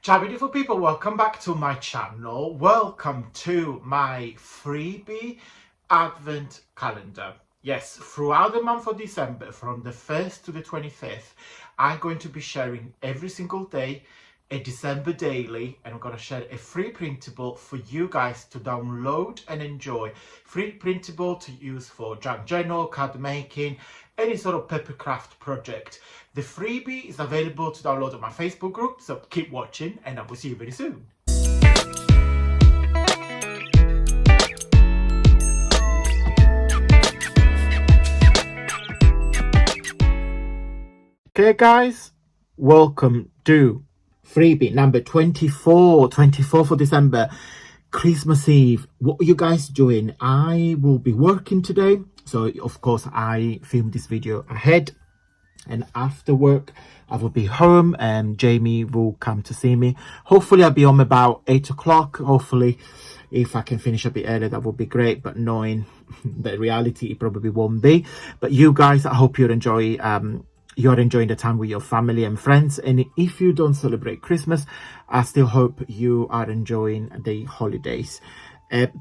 Ciao beautiful people, welcome back to my channel. Welcome to my freebie advent calendar. Yes, throughout the month of December, from the 1st to the 25th, I'm going to be sharing every single day a December daily, and I'm going to share a free printable for you guys to download and enjoy. Free printable to use for junk journal, card making, any sort of papercraft project. The freebie is available to download on my Facebook group, so keep watching and I will see you very soon. Okay guys, welcome to freebie number 24 for December, Christmas Eve. What are you guys doing? I will be working today, so of course I filmed this video ahead, and after work I will be home and Jamie will come to see me. Hopefully I'll be home about 8 o'clock. Hopefully if I can finish a bit earlier, that would be great, but knowing the reality, it probably won't be. But you guys, I hope you're enjoying the time with your family and friends. And if you don't celebrate Christmas, I still hope you are enjoying the holidays.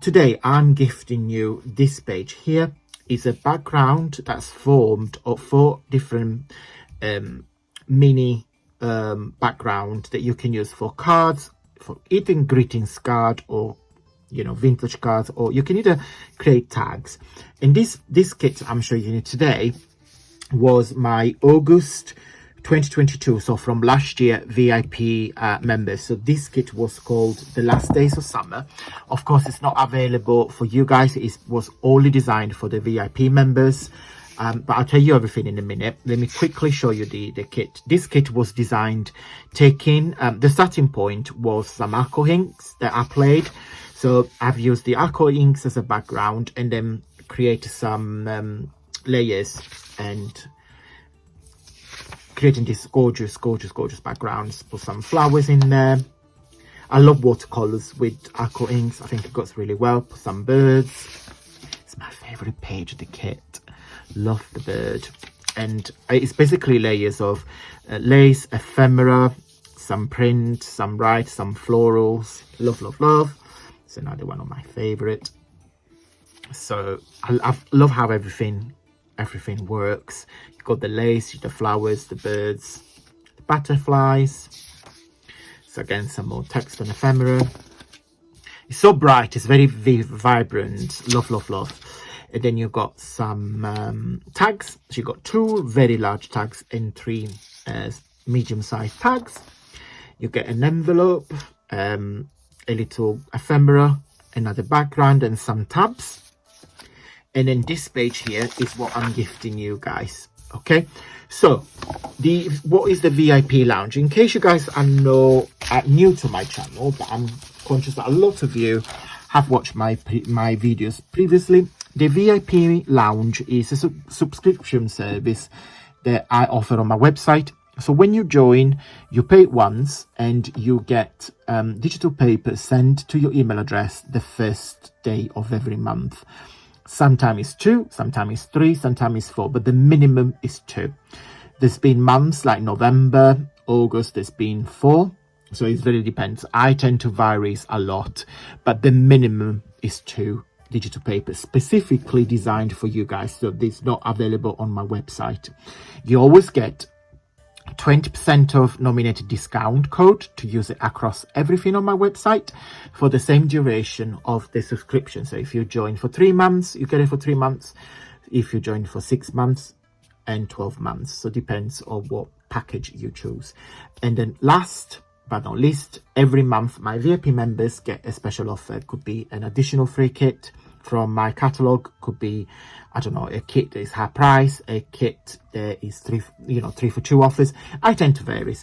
Today I'm gifting you this page here. Is a background that's formed of 4 different mini background that you can use for cards, for either greetings card or vintage cards, or you can either create tags. And this kit I'm showing you today was my August 2022, so from last year, VIP members. So this kit was called The Last Days of Summer. Of course, it's not available for you guys. It was only designed for the VIP members. But I'll tell you everything in a minute. Let me quickly show you the kit. This kit was designed taking, the starting point was some aqua inks that I played. So I've used the aqua inks as a background and then created some layers and creating this gorgeous backgrounds. Put some flowers in there. I love watercolors with aqua inks. I think it goes really well. Put some birds. It's my favorite page of the kit. Love the bird. And it's basically layers of lace, ephemera, some print, some write, some florals. Love. It's another one of my favorite. So I love how everything works. You've got the lace, the flowers, the birds, the butterflies. So again, some more text and ephemera. It's so bright, it's very vibrant. Love. And then you've got some tags. So you've got 2 very large tags and 3 medium-sized tags. You get an envelope, a little ephemera, another background, and some tabs. And then this page here is what I'm gifting you guys. Okay, so what is the VIP lounge? In case you guys are new to my channel, but I'm conscious that a lot of you have watched my videos previously. The VIP lounge is a subscription service that I offer on my website. So when you join, you pay once and you get digital paper sent to your email address the first day of every month. Sometimes it's 2, sometimes it's 3, sometimes it's 4, but the minimum is 2. There's been months like November, August, there's been 4. So it really depends. I tend to vary a lot, but the minimum is 2 digital papers specifically designed for you guys. So it's not available on my website. You always get 20% of nominated discount code to use it across everything on my website for the same duration of the subscription. So if you join for 3 months, you get it for 3 months. If you join for 6 months and 12 months, so depends on what package you choose. And then last but not least, every month my VIP members get a special offer. It could be an additional free kit from my catalog, could be, I don't know, a kit that is high price, a kit that is 3 for 2 offers. I tend to vary.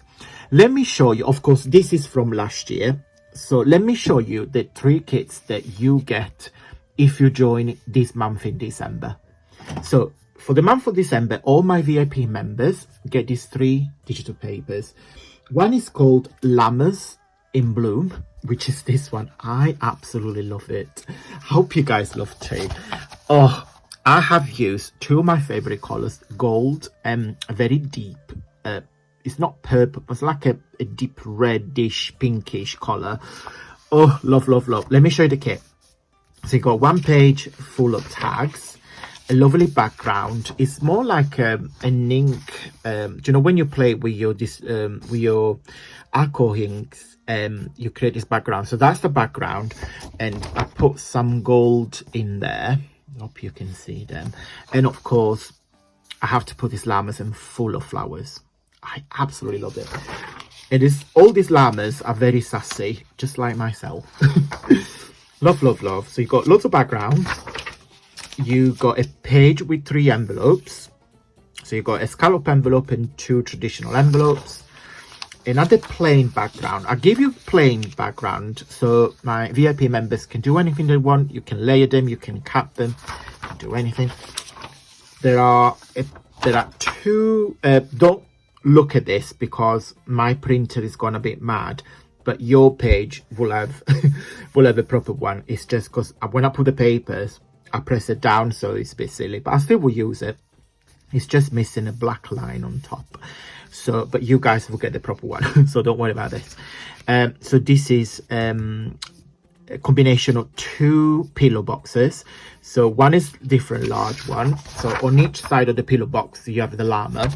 Let me show you, of course this is from last year, so let me show you the 3 kits that you get if you join this month in December. So for the month of December, all my VIP members get these 3 digital papers. One is called Llamas in Bloom, which is this one. I absolutely love it. Hope you guys love too. Oh, I have used 2 of my favorite colors, gold and a very deep it's not purple, it's like a deep reddish pinkish color. Oh, love, love, love. Let me show you the kit. So you got one page full of tags, a lovely background. It's more like an ink. Do you know when you play with your alcohol inks, you create this background. So that's the background, and I put some gold in there. I hope you can see them. And of course, I have to put these llamas in full of flowers. I absolutely love it. It is, all these llamas are very sassy, just like myself. Love, love, love. So you got lots of background. You got a page with 3 envelopes. So you got a scallop envelope and 2 traditional envelopes. Another plain background. I give you plain background so my VIP members can do anything they want. You can layer them, you can cut them, you can do anything. There are 2. Don't look at this because my printer is gonna be mad. But your page will have will have a proper one. It's just because when I put the papers, I press it down, so it's a bit silly. But I still will use it. It's just missing a black line on top. So, but you guys will get the proper one. So don't worry about this. So this is a combination of 2 pillow boxes. So one is different large one. So on each side of the pillow box, you have the llama,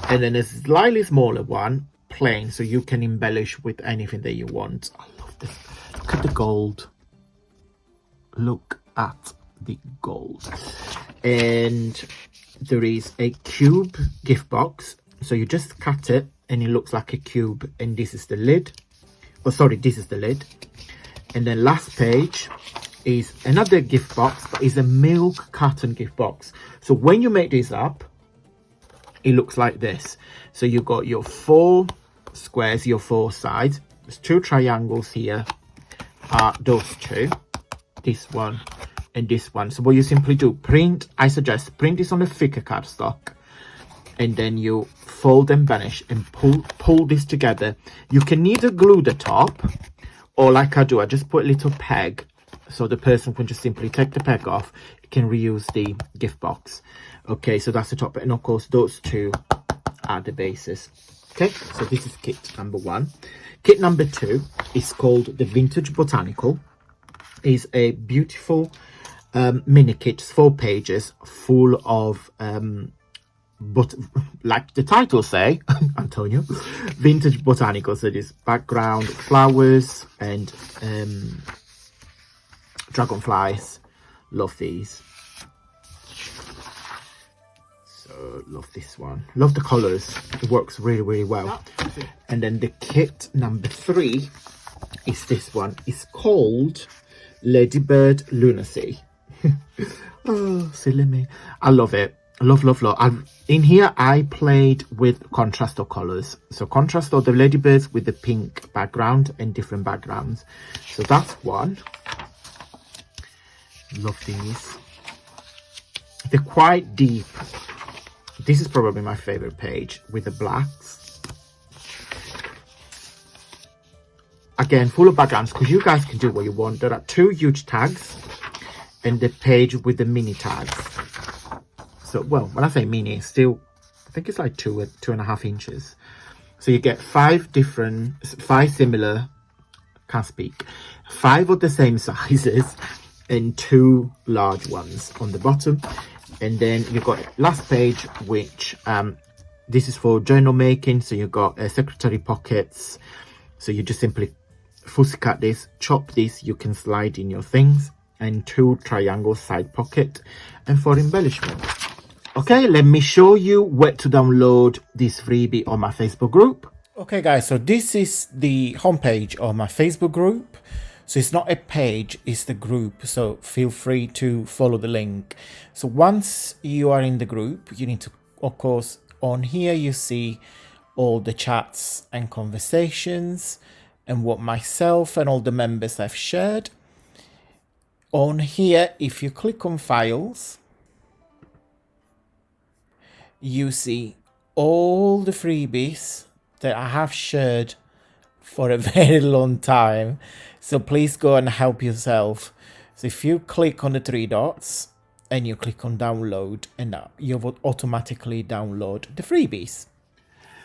and then a slightly smaller one. Plain, so you can embellish with anything that you want. I love this. Look at the gold. Look at the gold. And there is a cube gift box, so you just cut it and it looks like a cube, and this is the lid. Oh sorry, this is the lid. And then last page is another gift box, but it's a milk carton gift box. So when you make this up, it looks like this. So you got your 4 squares, your 4 sides. There's 2 triangles here. Those 2, this one and this one. So what you simply do, I suggest print this on a thicker cardstock, and then you fold and banish and pull this together. You can either glue the top, or like I do, I just put a little peg so the person can just simply take the peg off. You can reuse the gift box. Okay, so that's the top, and of course those 2 are the bases. Okay, so this is kit number 1. Kit number 2 is called the Vintage Botanical. It's a beautiful mini kit, 4 pages, full of but like the title say, Antonio, Vintage Botanical. So this background, flowers and dragonflies. Love these. Love this one, love the colors, it works really, really well. And then the kit number 3 is this one. It's called Ladybird Lunacy. Oh, silly me. I love it. Love, love, love. In here I played with contrast of colors, so contrast of the ladybirds with the pink background and different backgrounds. So that's one. Love these. They're quite deep. This is probably my favorite page with the blacks. Again, full of backgrounds because you guys can do what you want. There are 2 huge tags and the page with the mini tags. So, well, when I say mini, it's still, I think it's like 2.5 inches. So you get 5 similar, can't speak, 5 of the same sizes and 2 large ones on the bottom. And then you've got last page, which this is for journal making. So you've got secretary pockets. So you just simply fussy cut this, chop this, you can slide in your things, and 2 triangle side pocket, and for embellishment. Okay, let me show you where to download this freebie on my Facebook group. Okay guys, so this is the homepage of my Facebook group. So it's not a page, it's the group. So feel free to follow the link. So once you are in the group, you need to, of course, on here you see all the chats and conversations and what myself and all the members have shared. On here, if you click on files, you see all the freebies that I have shared for a very long time. So please go and help yourself. So if you click on the 3 dots and you click on download, and now you will automatically download the freebies.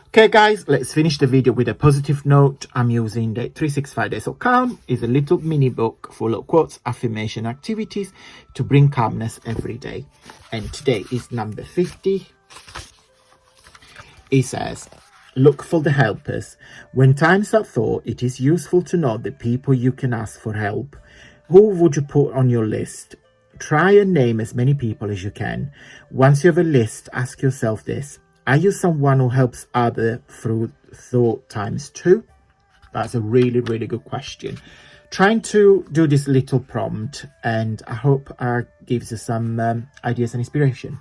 Okay guys, let's finish the video with a positive note. I'm using the 365 Days of Calm. It's a little mini book full of quotes, affirmation activities to bring calmness every day. And today is number 50. It says, look for the helpers. When times are tough, it is useful to know the people you can ask for help. Who would you put on your list? Try and name as many people as you can. Once you have a list, ask yourself this. Are you someone who helps others through thought times too? That's a really, really good question. Trying to do this little prompt, and I hope gives you some ideas and inspiration.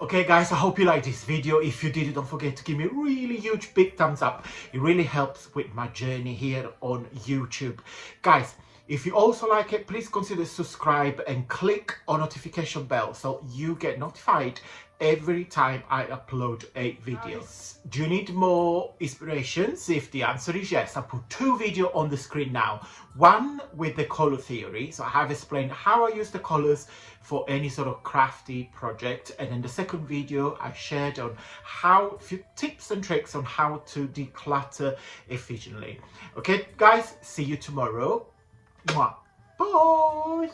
Okay guys, I hope you liked this video. If you did, don't forget to give me a really huge big thumbs up. It really helps with my journey here on YouTube. Guys, if you also like it, please consider subscribe and click on notification bell so you get notified every time I upload a video. Do you need more inspirations? If the answer is yes, I'll put 2 videos on the screen now. One with the color theory, so I have explained how I use the colors for any sort of crafty project, and then the second video I shared on a few tips and tricks on how to declutter efficiently. Okay guys, see you tomorrow. Mwah. Bye.